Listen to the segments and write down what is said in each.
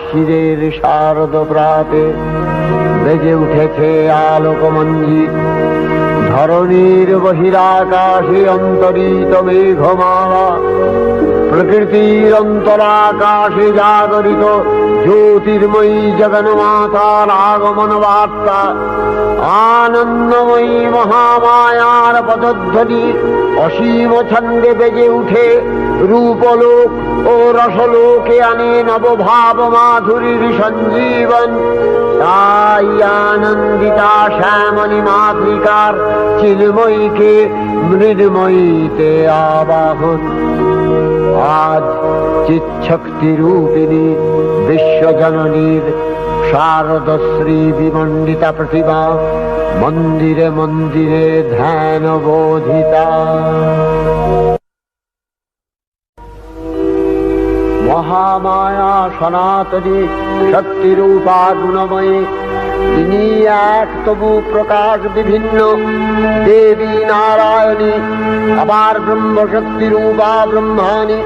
শিরের শারদ প্রাতে বেজে উঠেছে আলোকমঞ্জিত। ধরণীর বহিরাকাশে অন্তরিত মেঘমালা, প্রকৃতির অন্তরাকাশে জাগরিত জ্যোতির্ময়ী জগন্মাতার আগমন বার্তা। আনন্দময়ী মহামায়ার পদধ্বনি অসীম ছন্দে বেজে উঠে রূপলোক ও রসলোকে আনে নবভাব মাধুরীর সঞ্জীবন। তাই আনন্দিতা শ্যামলী মাতৃকার চিন্ময়ীকে মৃন্ময়ীতে আবাহন। আজ চিৎশক্তি রূপিণী বিশ্বজননীর শারদশ্রী বিমণ্ডিতা প্রতিমা মন্দিরে মন্দিরে ধ্যান বোধিতা। মহামায়া সনাতনী শক্তিরূপা গুণময়ী, তিনি এক তবু প্রকাশ বিভিন্ন দেবী নারায়ণী, আবার ব্রহ্মশক্তি রূপা ব্রহ্মাণী,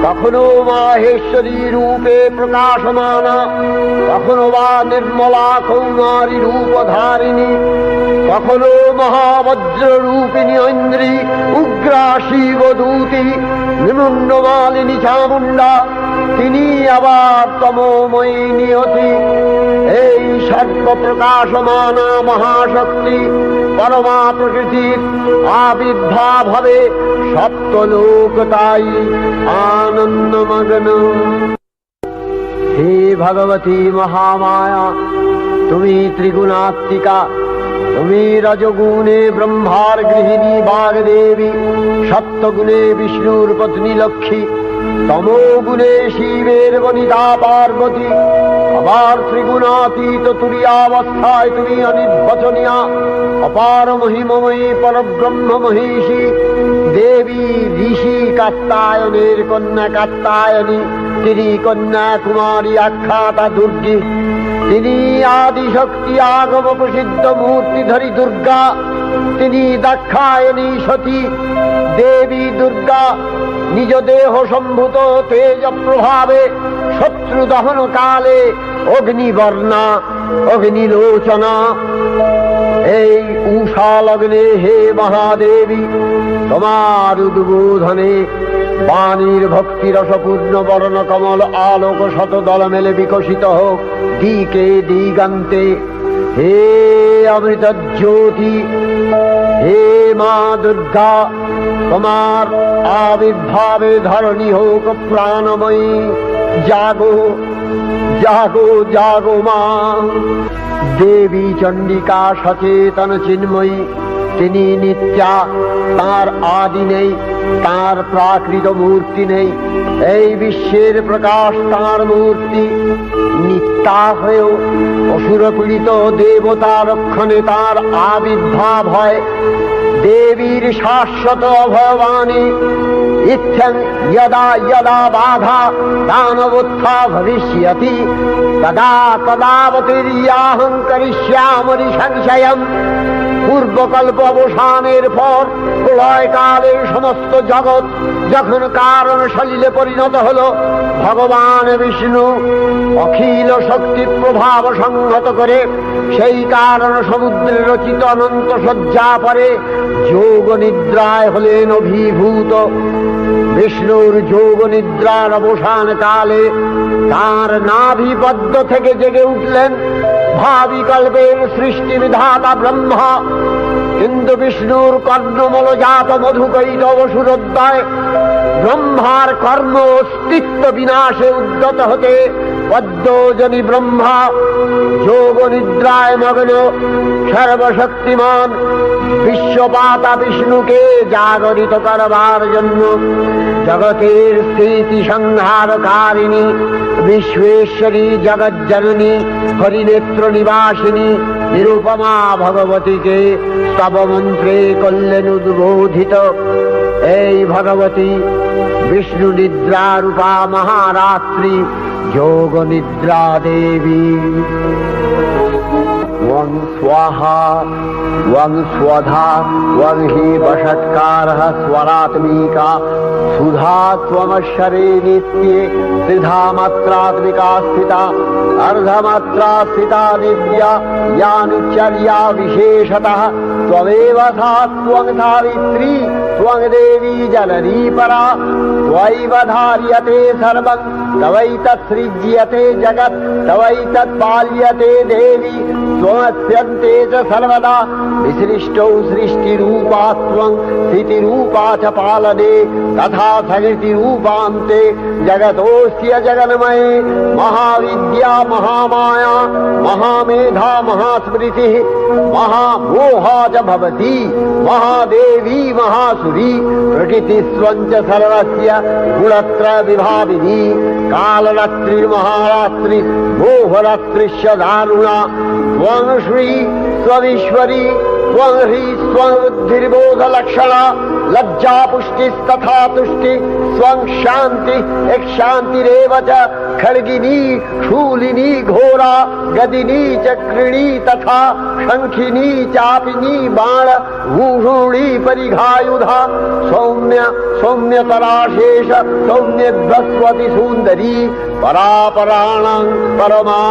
কখনো মাহেশ্বরী রূপে প্রকাশমানা, কখনো বা নির্মলা কৌমারী রূপধারিণী, কখনো মহাবজ্র রূপিণী ঐন্দ্রী, উগ্রা শিবদূতী, নিমুন্নমালিনী চামুণ্ডা, তিনি আবার তমোময়ী নিয়তি। এই সর্বপ্রকাশমানা মহাশক্তি পরমা প্রকৃতির আবির্ভাব হবে সপ্তলোক তাই আনন্দমগ্ন। হে ভগবতী মহামায়া, তুমি ত্রিগুণাত্মিকা, তুমি রজগুণে ব্রহ্মার গৃহিণী বাগদেবী, সত্যগুণে বিষ্ণুর পত্নী লক্ষ্মী, তমোগুণে শিবের বনিতা পার্বতী, আবার ত্রিগুণাতীত তুরীয়াবস্থায় তুমি অনির্বচনীয়া অপার মহিমময়ী পরব্রহ্ম মহিষী দেবী। ঋষি কাত্যায়নের কন্যা কাত্যায়নী, তিনি কন্যা কুমারী আখ্যাতা দুর্গী, তিনি আদিশক্তি আগম প্রসিদ্ধ মূর্তিধরী দুর্গা, তিনি দাক্ষায়ণী সতী দেবী দুর্গা। নিজ দেহ সম্ভূত তেজ প্রভাবে শত্রু দহন কালে অগ্নিবর্ণা অগ্নিলোচনা। এই উষা লগ্নে হে মহাদেবী, তোমার উদ্বোধনে বাণীর ভক্তি রসপূর্ণ বর্ণ কমল আলোক শত দল মেলে বিকশিত হোক দিকে দিগান্তে। হে অমৃত জ্যোতি, হে মা দুর্গা, তোমার আবির্ভাবে ধরণী হোক প্রাণময়ী। জাগো জাগো জাগো মা। দেবী চণ্ডিকা সচেতন চিন্ময়ী, তিনি নিত্যা, তার আদি নেই, তার প্রাকৃত মূর্তি নেই। এই বিশ্বের প্রকাশ তার মূর্তি। নিত্যা হয়েও অসুরপীড়িত দেবতা রক্ষণে তার আবির্ভাব হয়। দেবীর শাশ্বত অভয়বাণী ইত্যং যদা যদা বাধা দানবোত্থা ভবিষ্যতি তদা তদাবতীর্যাহং করিষ্যামি সংশয়ম। পূর্বকল্প অবসানের পর প্রলয়কালে সমস্ত জগৎ যখন কারণ সলিলে পরিণত হল, ভগবান বিষ্ণু অখিল শক্তি প্রভাব সংহত করে সেই কারণ সমুদ্রে রচিত অনন্ত শয্যা পরে যোগ নিদ্রায় হলেন অভিভূত। বিষ্ণুর যোগ নিদ্রার অবসান কালে তার নাভিপদ্ম থেকে জেগে উঠলেন ভাবিকল্পের সৃষ্টি বিধাতা ব্রহ্মা। কিন্তু বিষ্ণুর কর্ণমলজাত মধুকৈটব সুরোদ্দয় ব্রহ্মার কর্ম অস্তিত্ব বিনাশে উদ্যত হতে পদ্মজনী ব্রহ্মা যোগ নিদ্রায় মগ্ন সর্বশক্তিমান বিশ্বপাতা বিষ্ণুকে জাগরিত করবার জন্য জগতের স্থিতি সংহারকারিণী বিশ্বেশ্বরী জগজ্জননী হরিনেত্র নিবাসিনী নিরুপমা ভগবতীকে স্তবমন্ত্রে করলেন উদ্বোধিত। এই ভগবতী বিষ্ণু নিদ্রা রূপা মহারাত্রি যোগ নিদ্রা দেবী। त्वं स्वाहा त्वं स्वधा त्वं हि वषट्कारः स्वरात्मिका सुधा त्वमक्षरे नित्ये त्रिधा मात्रात्मिका स्थिता अर्धमात्रा स्थिता दिव्या यानुचर्या विशेषतः त्वमेव सा त्वं सावित्री त्वं देवी जननी परा त्वयैव धार्यते सर्वं तवैतत्सृज्यते जगत् तवैतत्पाल्यते देवी त्वमस्यन्ते च सर्वदा विसृष्टौ सृष्टिरूपा त्वं स्थितिरूपा च पालने तथा सकृतिरूपान्ते जगतोऽस्य जगन्मये महाविद्या महामाया महामेधा महास्मृतिः महामोहा च भवति महादेवी महासुरी प्रकृतिस्त्वं च सर्वस्य गुणत्रय विभाविनी कालरात्रिर्महारात्रि मोहरात्रिश्च दारुणा त्वं श्री स्वमीश्वरी त्वं ह्री स्वबुद्धिर्बोधलक्षणा लज्जा पुष्टिस्तथा तुष्टि स्वं शान्ति एक शान्तिरेव च खड्गिनी शूलिनी घोरा गदिनी चक्रिणी तथा शंखिनी चापिनी बाण भूषुणी परिघायुधा सौम्य सौम्यतराशेष सौम्य बृहस्पति सुंदरी परापराणां परमा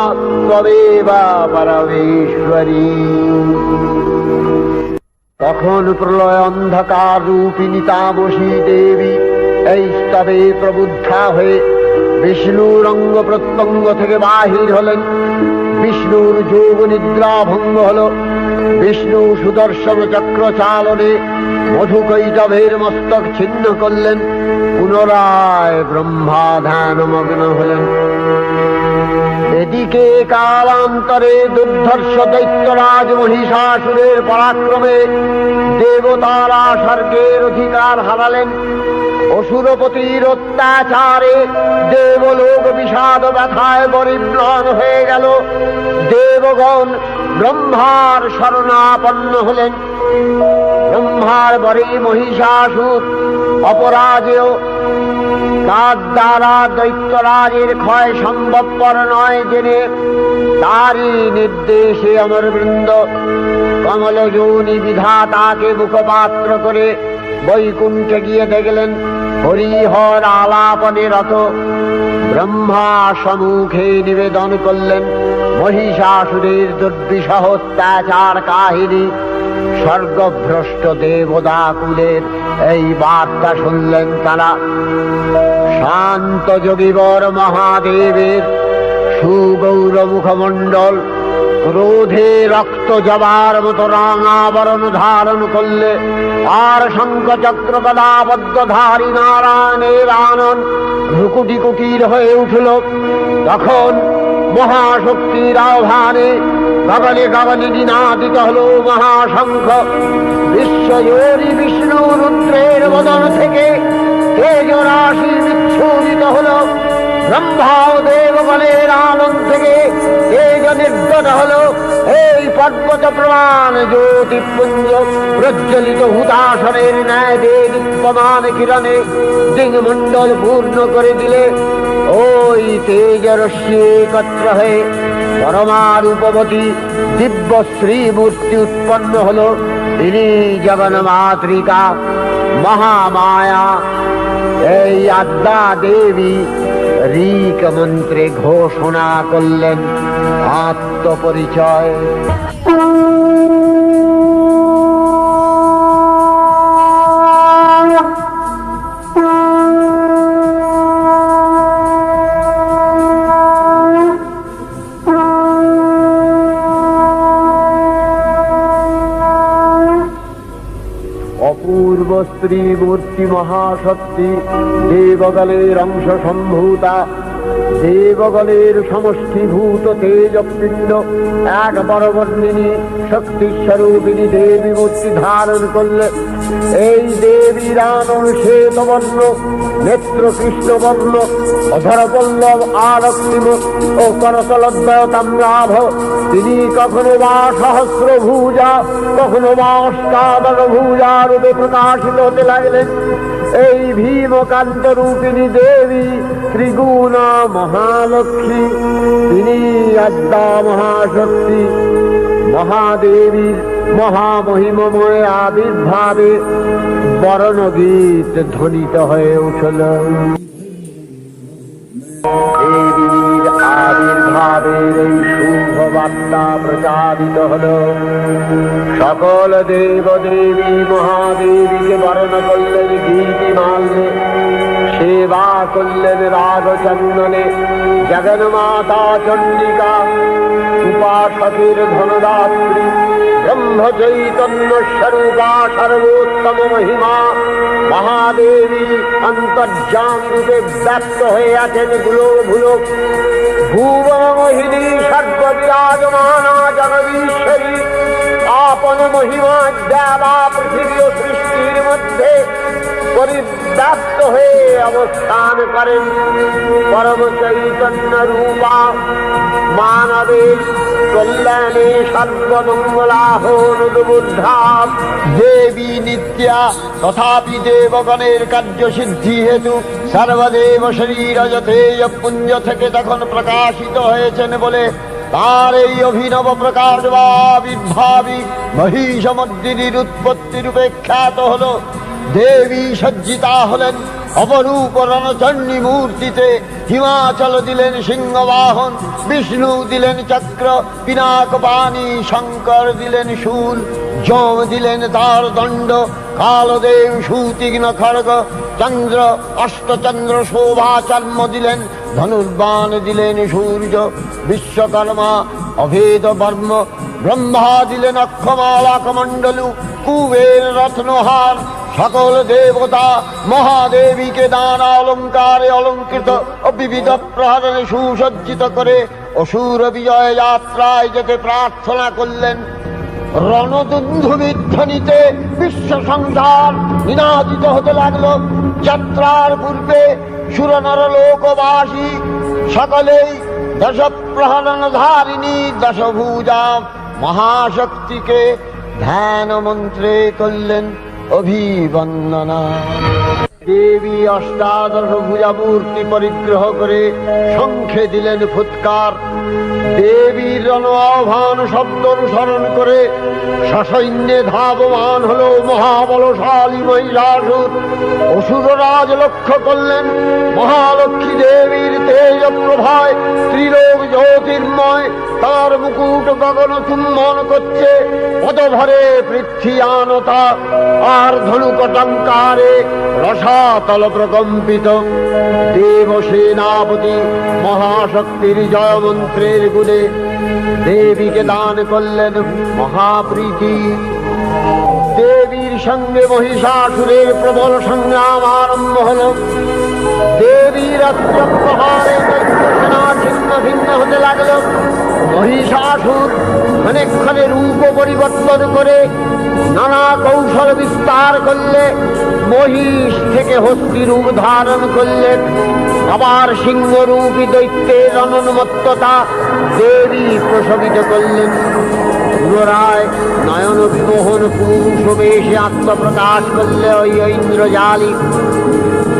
त्वमेव परमेश्वरी। তখন প্রলয় অন্ধকার রূপিণী তামসী দেবী এই স্তবে প্রবুদ্ধা হয়ে বিষ্ণুর অঙ্গ প্রত্যঙ্গ থেকে বাহির হলেন। বিষ্ণুর যোগ নিদ্রা ভঙ্গ হল। বিষ্ণু সুদর্শন চক্র চালনে মধুকৈটভের মস্তক ছিন্ন করলেন। পুনরায় ব্রহ্মা ধ্যানমগ্ন হলেন। এদিকে কালান্তরে দুর্ধর্ষ দৈত্যরাজ মহিষাসুরের পরাক্রমে দেবতারা স্বর্গের অধিকার হারালেন। অসুরপতির অত্যাচারে দেবলোক বিষাদ ব্যথায় পরিম্লান হয়ে গেল। দেবগণ ব্রহ্মার শরণাপন্ন হলেন। ব্রহ্মার বরে মহিষাসুর অপরাজেয়, তার দ্বারা দৈত্যরাজের ক্ষয় সম্ভবপর নয় জেনে তারই নির্দেশে অমরবৃন্দ কমলযোনি বিধাতাকে মুখপাত্র করে বৈকুণ্ঠে গিয়ে দেখলেন হরিহর আলাপনে রত। ব্রহ্মা সম্মুখে নিবেদন করলেন মহিষাসুরের দুর্বিষহ অত্যাচার কাহিনী। স্বর্গভ্রষ্ট দেবদাকুলের এই বার্তা শুনলেন তারা। শান্ত যোগীবর মহাদেবের সুগৌর মুখমণ্ডল ক্রোধে রক্ত জবার মতো রাঙাবরণ ধারণ করলে, আর শঙ্খ চক্র গদাবদ্ধধারী নারায়ণের আনন ভ্রুকুটি কুটির হয়ে উঠল। তখন মহাশক্তির আহ্বানে গগনে গগনে নিনাদিত হল মহাশঙ্খ। বিশ্বজোরি বিষ্ণু রুদ্রের বদন থেকে তেজ রাশি বিচ্ছুরিত হল। ব্রহ্মা ও দেবগণের আনন্দ থেকে তেজ নির্গত হল। এই পর্বত প্রমাণ জ্যোতিপুঞ্জ প্রজ্বলিত হুতাসনের ন্যায় দীপ্যমান কিরণে দিংমণ্ডল পূর্ণ করে দিলে ওই তেজ রশ্মি একত্র হয়ে পরমারূপবতী দিব্য শ্রীমূর্তি উৎপন্ন হল। তিনি জগন্মাতৃকা মহামায়া। এই আদ্যা দেবী ঋক মন্ত্রে ঘোষণা করলেন আত্মপরিচয়। অপূর্ব স্ত্রী মূর্তি মহাশক্তি দেবগণের অংশ সম্ভূতা, দেবগণের সমষ্টিভূত তেজপিণ্ড এক বরবর্ণিনী শক্তিস্বরূপিণী দেবী মূর্তি ধারণ করলে। এই দেবীর আনন শ্বেতবর্ণ, নেত্র কৃষ্ণবর্ণ, অধরপল্লব আরক্তিম ও করতলদ্বয় তাম্রাভ। তিনি কখনো বা সহস্র ভুজা, কখনো বা অষ্টাদশ ভুজা রূপে প্রকাশিত হতে লাগলেন। এই ভীমকান্ত রূপিণী দেবী ত্রিগুণা মহালক্ষ্মী। তিনি আদ্যা মহাশক্তি মহাদেবীর মহামহিমময় আবির্ভাবে বরণগীত ধ্বনিত হয়ে উঠল। দেবীর আবির্ভাবের এই শুভ বার্তা প্রচারিত হল। সকল দেব দেবী মহাদেবীকে বরণ করলেন গীতিমাল্যে, সেবা করলেন রাগচন্দনে। জগন্মাতা চণ্ডিকা উপাসকের ধনদাত্রী, ব্রহ্ম চৈতন্য স্বরূপা সর্বোত্তম মহিমা মহাদেবী অন্তর্যামী রূপে ব্যক্ত হয়ে আছেন গুলো ভুবন মোহিনী সর্ববিরাজমানা জগদীশ্বরী আপন মহিমা দেবা পৃথিবী ও সৃষ্টির মধ্যে পরিব্যাপ্ত হয়ে অবস্থান করেন। পরম চৈতন্য রূপা মানবের কল্যাণে সর্বমঙ্গলাহনুদ্বুদ্ধা দেবী নিত্যা, তথাপি দেবগণের কার্যসিদ্ধি হেতু সর্বদেব শরীর যথেয় পুঞ্জ থেকে তখন প্রকাশিত হয়েছেন বলে তার এই অভিনব প্রকাশ বা আবির্ভাবী মহিষমর্দিনীর উৎপত্তি রূপে খ্যাত হল। দেবী সজ্জিতা হলেন অপরূপ রণচণ্ডী মূর্তিতে। হিমাচল দিলেন সিংহবাহন, বিষ্ণু দিলেন চক্র পিনাক পানি, শঙ্কর দিলেন শূল, যম দিলেন তার দণ্ড, কালদেব সুতীক্ষ্ণ খড়গ, চন্দ্র অষ্টচন্দ্র শোভা চর্ম দিলেন, ধনুর্বাণ দিলেন সূর্য, বিশ্বকর্মা অভেদ বর্ম, ব্রহ্মা দিলেন অক্ষমালা কমণ্ডলু, কুবের রত্নহার। সকল দেবতা মহাদেবীকে নানা অলঙ্কারে অলঙ্কৃত ও বিবিধ প্রহরণে সুসজ্জিত করে অসুর বিজয় যাত্রায় যেতে প্রার্থনা করলেন। রণদুন্ধুবির ধ্বনিতে বিশ্ব সংসার নিনাদিত হতে লাগলো। যাত্রার পূর্বে সুরনর লোকবাসী সকলেই দশ প্রহরণ ধারিণী দশভুজা মহাশক্তিকে ধ্যান মন্ত্রে করলেন অভিবন্দনা। দেবী অষ্টাদশ ভুজা মূর্তি পরিগ্রহ করে শঙ্খে দিলেন ফুৎকার। দেবীর রণ আহ্বান শব্দ অনুসরণ করে সসৈন্যে ধাবমান হল মহাবলশালী মহিষাসুর। অসুররাজ লক্ষ্য করলেন মহালক্ষ্মী দেবীর তেজ প্রভায় ত্রিলোক জ্যোতির্ময়, তার মুকুট গগন চুম্বন করছে, পদভরে পৃথ্বীয়ানতা আর ধনুকটঙ্কারে রসাতল প্রকম্পিত। দেব সেনাপতি মহাশক্তির জয় মন্ত্রের গুণে দেবীকে দান করলেন মহাপ্রীতি। দেবীর সঙ্গে মহিষাসুরের প্রবল সংগ্রাম আরম্ভ হল। দেবীর অস্ত্র প্রহারে সেনা ছিন্ন ভিন্ন হতে লাগল। মহিষাসুর ক্ষণে রূপ পরিবর্তন করে নানা কৌশল বিস্তার করলে মহিষ থেকে হস্তি রূপ ধারণ করলেন। আবার সিংহরূপী দৈত্যের অনুন্মত্ততা দেবী প্রশমিত করলেন। পুনরায় নয়ন বিমোহন পুরুষ বেশে আত্মপ্রকাশ করলে ওই ইন্দ্রজালী।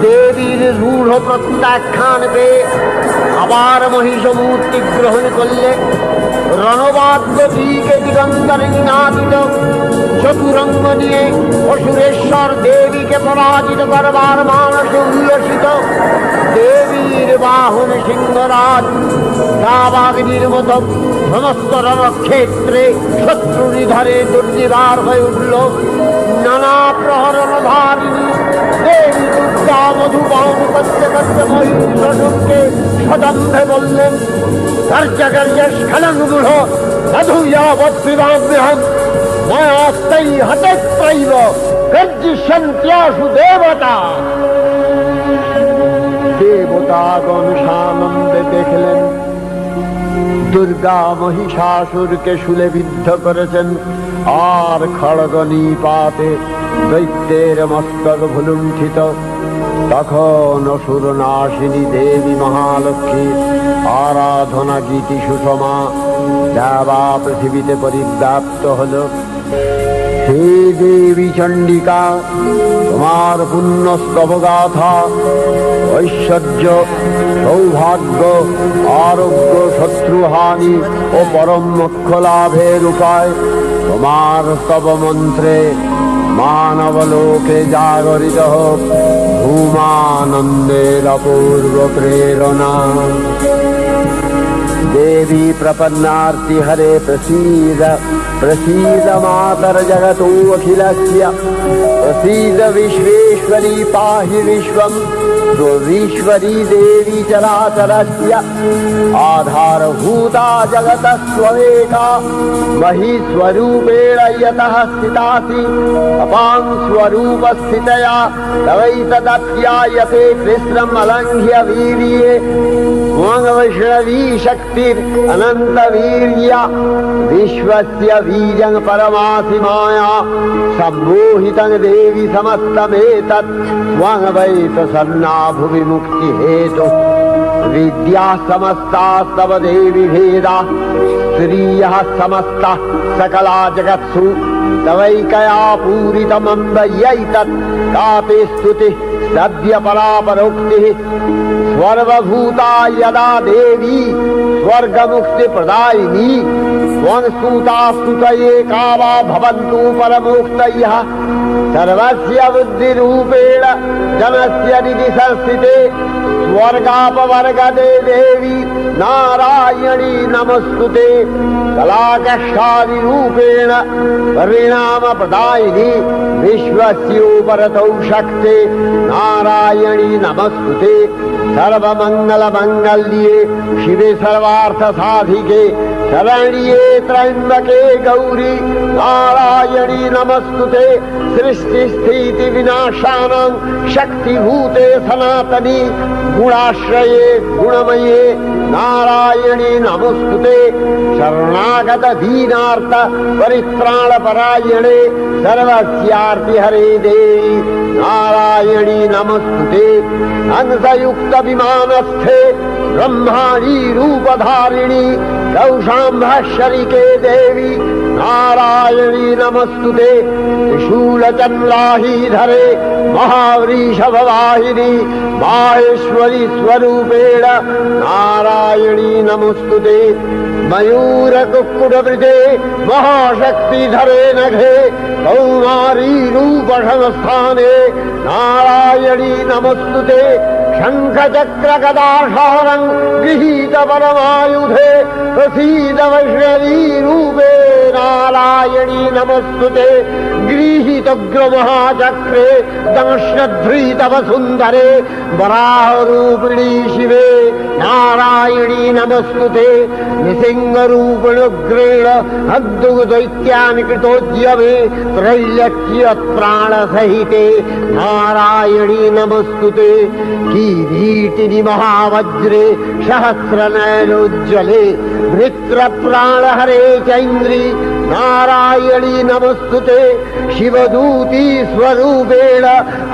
দেবীর রূঢ় প্রত্যাখ্যান পেয়ে আবার মহিষ মূর্তি গ্রহণ করলে। রণবাদ্য দিকে দিগন্তরে নিনাদিত চতুরঙ্গ নিয়ে অসুরেশ্বর দেবীকে পরাজিত করবার মানসে উল্লসিত। দেবীর বাহন সিংহরাজ দাবাগ্নির মতো সমস্ত রণক্ষেত্রে শত্রু নিধরে দুর্নিবার হয়ে উঠল। নানা প্রহরণ ধারিণী দেবী দুর্গা মধুবান করতে করতে মহিষাসুরকে সদম্ভে বললেন, কার্যকার্য স্খলন মূঢ় সাধুয়াবৎবিবাম্যহম ময়াস্তাই হতত্রৈব গর্জিষ্যন্ত্যাসু দেবতা। দেবতাগণ সানন্দে দেখলেন দুর্গা মহিষাসুরকে শুলে বিদ্ধ করেছেন, আর খড়গ নিপাতে দৈত্যের মস্তক ভুলুণ্ঠিত। তখন অসুর নাশিনী দেবী মহালক্ষ্মী আরাধনা গীতি সুষমা দেবা পৃথিবীতে পরিব্যাপ্ত হল। हे देवी चंडिका, তোমার পুণ্যস্তব গাথা, ঐশ্বর্য, সৌভাগ্য, আরোগ্য, শত্রুহানি ও পরম মোক্ষ লাভের উপায় তোমার স্তব মন্ত্রে মানবলোকে জাগরিত হোক ভূমানন্দের অপূর্ব প্রেরণা। देवी प्रपन्नार्ति हरे प्रसीद प्रसीद मातर जगतो अखिलस्य प्रसीद विश्वेश्वरी पाहि विश्वं विश्वरी देवी चराचरस्य आधारभूता जगतस्त्वमेका महीस्वरूपेण यतः स्थितासि अपां स्वरूपस्थितया तवैतदप्यायते कृष्णम् अलङ्घ्य वीर्ये वैष्णवी शक्तिर् अनंत वीर्य विश्वस्य बीजं परमासि माया सम्मोहितं देवी समस्तमेतत् त्वं वै प्रसन्ना भुवि मुक्ति हेतु विद्या समस्तास्तव देवी भेदा स्त्रियः समस्ता सकला जगत्सु तवैकया पूरितमम्ब यैतत् कापि स्तुतिः सद्य परापरोक्तिः सर्वभूता यदा देवी स्वर्गमुक्ति प्रदायिनी त्वं स्तुता स्तुतये का वा भवन्तु परमोक्तयः सर्वस्य बुद्धिरूपेण जनस्य हृदि संस्थिते स्वर्गापवर्गदे देवी नारायणी नमस्तुते कलाकष्टादिरूपेण परिणामप्रदायिनी विश्वस्योपरतौ शक्ते नारायणी नमस्तुते सर्वमङ्गलमङ्गल्ये शिवे सर्वार्थसाधिके शरण्ये त्र्यम्बके गौरी नारायणी नमस्तुते सृष्टिस्थितिविनाशानां शक्तिभूते सनातनी गुणाश्रये गुणमये नारायणी नमस्तुते शरणागत दीनार्थ परित्राणपरायणे सर्वस्यार्ति हरे देवी नारायणी नमस्तुते अंशयुक्त विमानस्थे ब्रह्माणी रूपधारिणी कौशाम्भशरिके देवी नारायणी नमस्तुते त्रिशूलचन्द्राहीधरे महावृषभवाहिनी माहेश्वरी स्वरूपेण नारायणी नमस्तुते मयूरकुक्कुटवृते महाशक्तिधरे नघे कौमारी रूपसंस्थाने नारायणी नमस्तुते शङ्खचक्रगदाशारं गृहीत परमायुधे प्रसीद वैष्णवी रूपे नारायणी नमस्तुते गृहीतोग्रमहाचक्रे दंशध्रीतवसुन्दरे वराहरूपिणी शिवे नारायणी नमस्तुते निसिंहरूपिणुग्रेण अद्दुग्दैत्यानि कृतोद्यमे त्रैलक्ष्यप्राणसहिते नारायणी नमस्तुते किरीटिनि महावज्रे सहस्रनयनोज्ज्वले वृत्रप्राणहरे चैन्द्री नारायणी नमस्तुते शिवदूती स्वरूपेण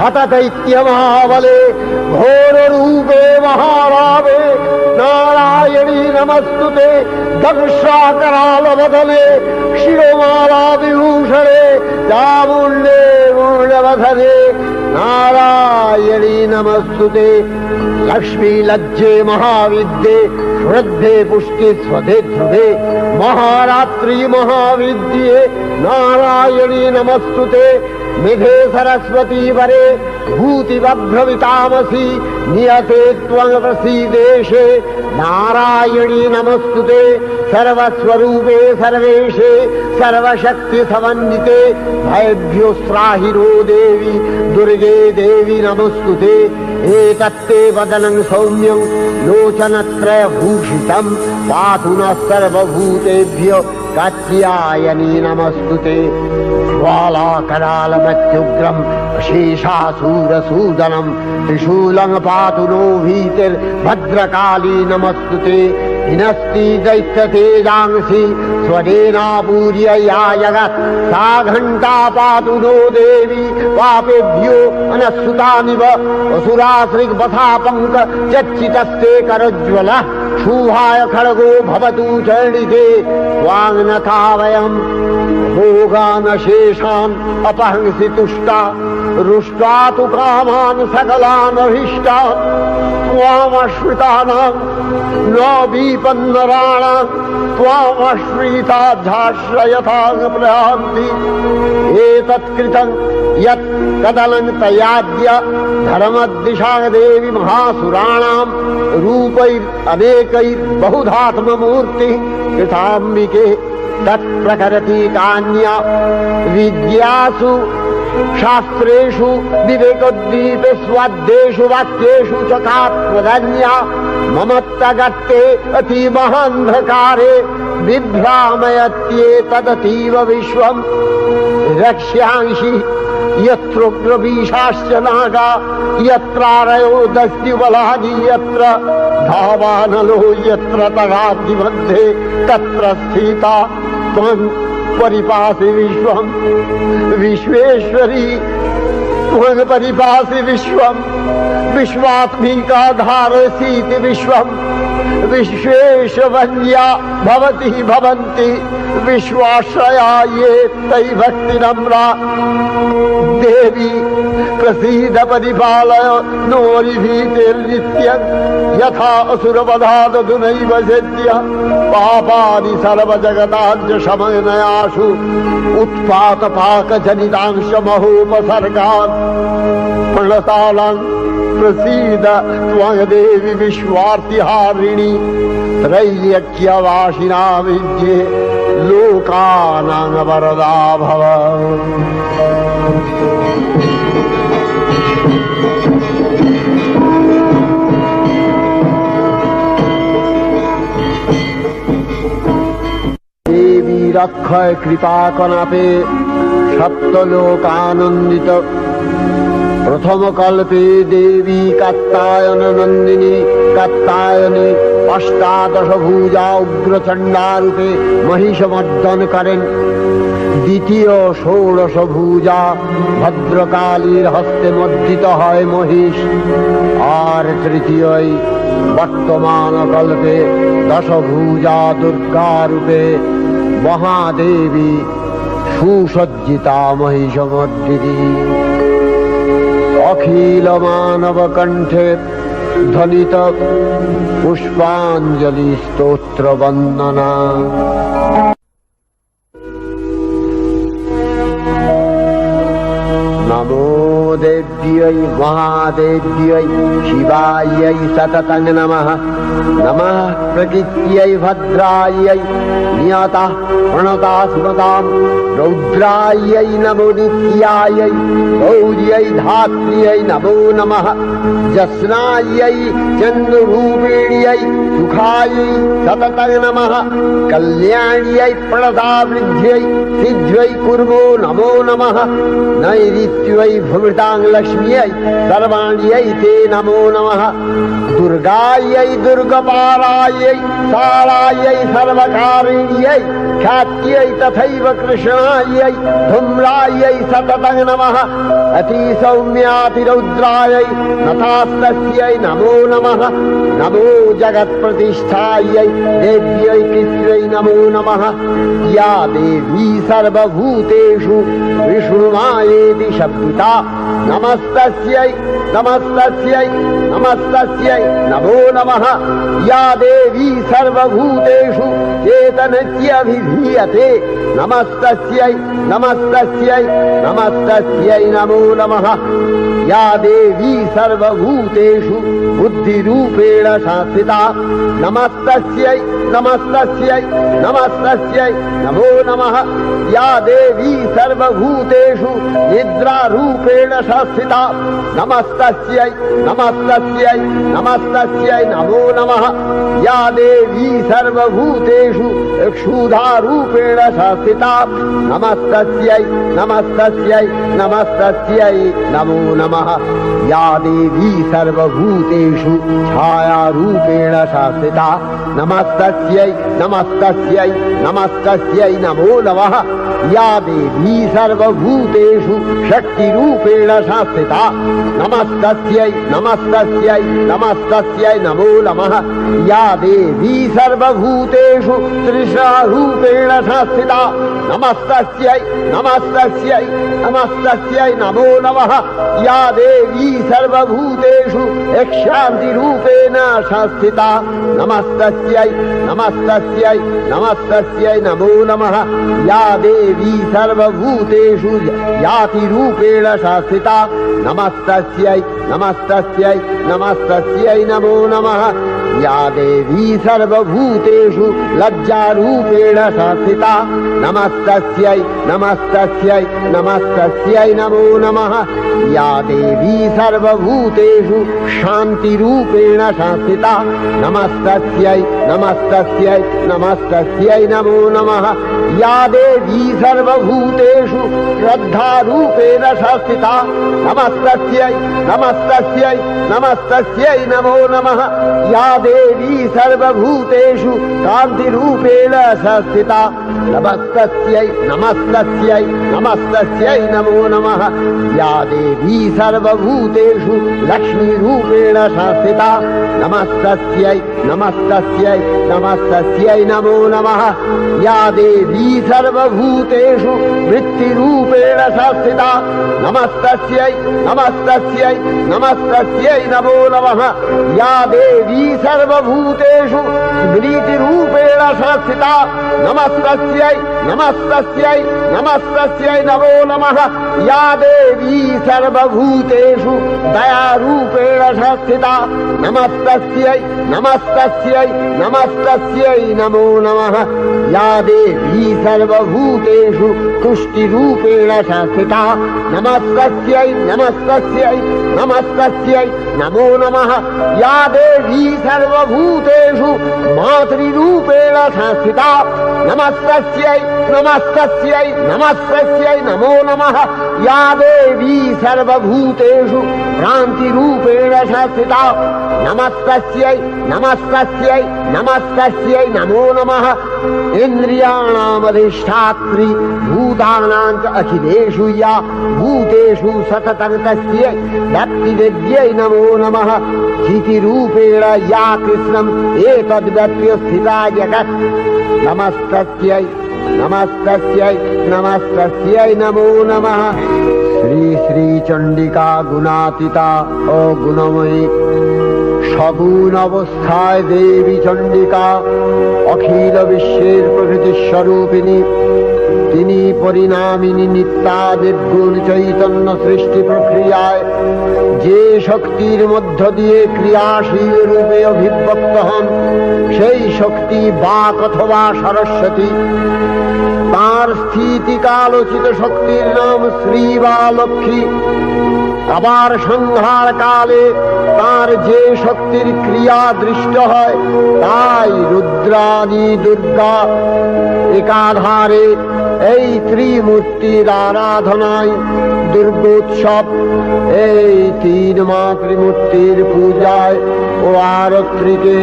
हतदैत्यमहाबले घोररूपे महारावे नारायणी नमस्तुते दंशाकरालवदने शिरोमाला विभूषणे चामुण्डे मूलवधने नारायणी नमस्तुते लक्ष्मी लज्जे महाविद्ये श्रद्धे पुष्टि स्वधे ध्रुवे महारात्रि महाविद्ये नारायणी नमस्तुते मेघे सरस्वती वरे भूतिवभ्रमितामसि नियते त्वं प्रसीदेशे नारायणी नमस्तुते सर्वस्वरूपे सर्वेशे सर्वशक्ति समन्विते भयभ्योस्त्राहिरो देवी दुर्गे देवी नमस्तुते एतत्ते वदनं सौम्यं लोचनत्रयभूषितं पातु नः सर्वभूतेभ्यो कात्यायनी नमस्तुते ज्वालाकरालमत्युग्रं शेषासूरसूदनं त्रिशूलं पातु नो भीतिर्भद्रकाली नमस्तुते हिनस्ति दैत्यतेजांसि स्वदेनापूर्य या जगत् सा घण्टा पातु नो देवी पापेभ्यो अनस्सुतानिव असुराश्रिग्वथा चच्चितस्ते करज्वलः शूहाय खड्गो भवतु चण्डिते त्वाङ्नथा वयम् भोगानशेषान् अपहंसि तुष्टा रुष्टा तु कामान् सकलानभीष्टान् त्वामश्रितानां न विपन्नराणां त्वामश्रिताध्याश्रयतां प्रयान्ति एतत्कृतं यत् कदलं तयाद्य धर्मदिशा देवी महासुराणां रूपैरनेकैर्बहुधात्ममूर्तिः कृताम्बिके तत्प्रकरति कान्या विद्यासु शास्त्रेषु विवेकोद्दीपे स्वाद्येषु वाक्येषु च का प्रदन्या ममत्तगत्ते अतिमहान्धकारे बिभ्रामयत्येतदतीव विश्वम् रक्ष्यांसि यत्रोग्रवीशाश्च नागा यत्रारयो दस्युबलानि यत्र धावानलो यत्र तगाब्धिमध्ये तत्र स्थिता त्वं परिपासि विश्वं विश्वेश्वरी त्वं परिपासि विश्वं विश्वात्मिका धारसीति विश्वं विश्वेशवन्या भवति भवन्ति विश्वाश्रया ये तै भक्तिनम्रा देवी प्रसीद परिपालय नोरिभीतिर्नित्यं यथा असुरवधादधुनैव सेद्य पापानि सर्वजगताञ्च शमनयासु उत्पातपाकजनितांश महोपसर्गान् प्रणतालां प्रसीद त्वं देवी विश्वार्तिहारिणी त्रैलोक्यवासिना विद्ये लोकानां वरदा भव। देवी रक्षय कृपा कनापे सप्तलोकानंदित प्रथम कल्पे देवी कात्यायन नंदिनी कात्यायनी अष्टादश भुजा उग्रचंडा रूपे महिषमर्दन करें द्वितीय षोडश भुजा भद्रकालीर हस्ते मर्दित है महिष और तृतीय वर्तमान कल्पे दश भुजा दुर्गा रूपे महादेवी सुसज्जिता महिषमर्दिनी अखिल मानव कंठे ध्वनित पुष्पांजलि स्तोत्र वंदना। नमो देव्यै महादेव्यै शिवायै सततं नमः। नमः प्रकृत्यै भद्रायै नियतः प्रणता स्मतां रौद्रायै नमो नित्यायै गौर्यै धात्र्यै नमो नमः। जस्नायै चन्द्ररूपिण्यै सुखायै सततं नमः। कल्याण्यै प्रणतावृद्ध्यै सिद्ध्यै कुर्मो नमो नमः। नैऋत्यै भृतां लक्ष्म्यै सर्वाण्यै ते नमो नमः। दुर्गायै दुर्गपारायै शालायै सर्वकारिण्यै ख्यात्यै तथैव कृष्णायै धूम्रायै सततं नमः। अतिसौम्यातिरौद्रायै नतास्तस्यै नमो नमः। नमो जगत्प्रतिष्ठायै देव्यै कृत्यै नमो नमः। या देवी सर्वभूतेषु विष्णुमायेति शब्दिता नमस्तस्यै नमस्तस्यै नमस्तस्यै नमो नमः। या देवी सर्वभूतेषु चेतनस्यभिधीयते नमस्तस्यै नमस्तस्यै नमस्तस्यै नमो नमः। या देवी सर्वभूतेषु बुद्धिरूपेण संस्थिता नमस्तस्यै नमस्तस्यै नमस्तस्यै नमो नमः। या देवी सर्वभूतेषु निद्रारूपेण संस्थिता नमस्तस्यै नमस्तस्यै नमस्तस्यै नमो नमः। या देवी सर्वभूतेषु क्षुधारूपेण संस्थिता नमस्तस्यै नमस्तस्यै नमस्तस्यै नमो नमः। या देवी सर्वभूतेषु छायारूपेण संस्थिता नमस्तस्यै नमस्तस्यै नमस्तस्यै नमो नमः। या देवी सर्वभूतेषु शक्तिरूपेण रूपेण संस्थिता नमस्तस्यै नमस्तस्यै नमस्तस्यै नमो नमः या देवी सर्वभूतेषु तृष्णारूपेण संस्थिता नमस्तस्यै नमस्तस्यै नमस्तस्यै नमो नमः या देवी सर्वभूतेषु शान्तिरूपेण संस्थिता नमस्तस्यै नमस्तस्यै नमस्तस्यै नमो नमः या देवी सर्वभूतेषु यातिरूपेण संस्थिता नमस्तस्यै नमस्तस्यै नमस्तस्यै नमो नमः या देवी सर्वभूतेषु लज्जारूपेण संस्थिता नमस्तस्यै नमस्तस्यै नमस्तस्यै नमो नमः या देवी सर्वभूतेषु शान्तिरूपेण संस्थिता नमस्तस्यै नमस्तस्यै नमस्तस्यै नमो नमः या देवी सर्वभूतेषु श्रद्धारूपेण संस्थिता नमस्तस्यै नमस्तस्यै नमस्तस्यै नमो नमः या देवी सर्वभूतेषु कान्तिरूपेण संस्थिता नमस्तस्यै नमस्तस्यै नमस्तस्यै नमो नमः या देवी सर्वभूतेषु लक्ष्मीरूपेण संस्थिता नमस्तस्यै नमस्तस्यै नमस्तस्यै नमो नमः या देवी सर्वभूतेषु वृत्तिरूपेण संस्थिता नमस्तस्यै नमस्तस्यै नमस्तस्यै नमो नमः या देवी सर्वभूतेषु स्मृतिरूपेण संस्थिता नमस्तस्यै नमस्तस्यै नमस्तस्यै नमो नमः या देवी सर्वभूतेषु दयारूपेण संस्थिता नमस्तस्यै नमस्तस्यै नमस्तस्यै नमो नमः या देवी सर्वभूतेषु तुष्टिरूपेण संस्थिता नमस्तस्यै नमस्तस्यै नमस्तस्यै नमो नमः या देवी सर्वभूतेषु मातृरूपेण संस्थिता नमस्तस्यै नमस्तस्यै नमस्तस्यै नमो नमः या देवी सर्वभूतेषु भ्रान्तिरूपेण संस्थिता नमस्तस्यै नमस्तस्यै नमस्तस्यै नमो नमः इन्द्रियाणामधिष्ठात्री भूतानां च अखिलेषु या भूतेषु सततं तस्यै भक्तिदेव्यै नमो नमः स्थितिरूपेण या कृष्णम् एतद्व्यप्य स्थिता जगत् नमस्तस्यै नमस्तस्यै नमस्तस्यै नमो नमः श्री श्री चंडिका गुणातीता ओ गुणमयी सगुण अवस्थाय देवी चंडिका अखिल विश्वेर प्रकृति स्वरूपिणी তিনি পরিণামিনী নিত্যা নির্গুণ চৈতন্য সৃষ্টি প্রক্রিয়ায় যে শক্তির মধ্য দিয়ে ক্রিয়াশীল রূপে অভিব্যক্ত হন সেই শক্তি বাক অথবা সরস্বতী। তার স্থিতিকালোচিত শক্তির নাম শ্রী বা লক্ষ্মী। আবার সংহার কালে তার যে শক্তির ক্রিয়া দৃষ্ট হয় তাই রুদ্রাণী দুর্গা। একাধারে এই ত্রিমূর্তির আরাধনায় দুর্গোৎসব, এই তিন মাতৃমূর্তির পূজায় ও আরত্রিকে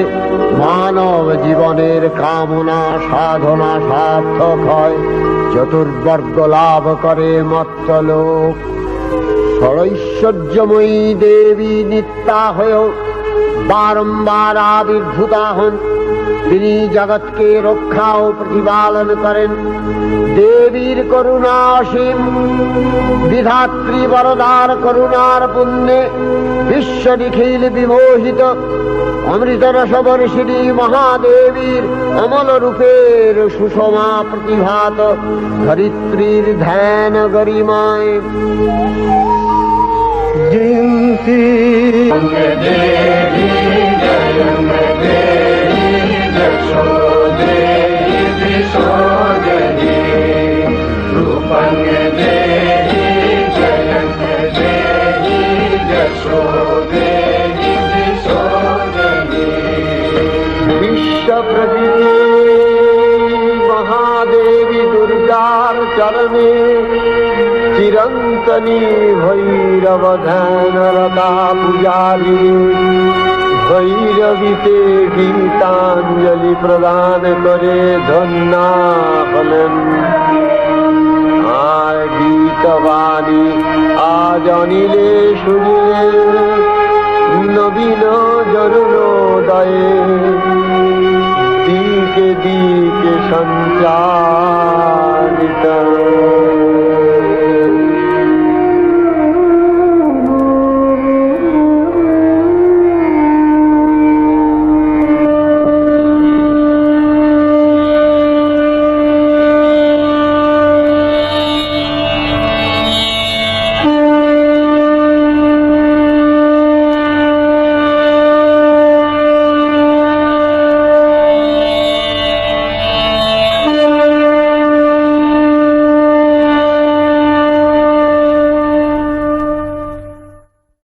মানব জীবনের কামনা সাধনা সার্থক হয়, চতুর্বর্গ লাভ করে মর্ত্যলোক। ষড়ৈশ্বর্যময়ী দেবী নিত্যা হয়েও বারম্বার আবির্ভূতা হন। তিনি জগৎকে রক্ষা ও প্রতিপালন করেন। দেবীর করুণা অসীম। বিধাত্রী বরদার করুণার পুণ্যে বিশ্ব নিখিল বিমোহিত। অমৃত রসবর্ষিণী মহাদেবীর অমল রূপের সুষমা প্রতিভাত ধরিত্রীর ধ্যান গরিমায় জয়ন্তী দেবী বিশ্ব প্রকৃতি মহাদেবী দুর্গার চরণে চিরন্তনী ভৈরব ধ্যানরতা পূজারী ভৈরবীতে গীতাঞ্জলি প্রদান করে ধন্যা হলেন। আর গীত অমৃতবাণী আজ অনিলে শুনিলে নবীন জরুণোদয়ে দিকে দিকে সঞ্চারিত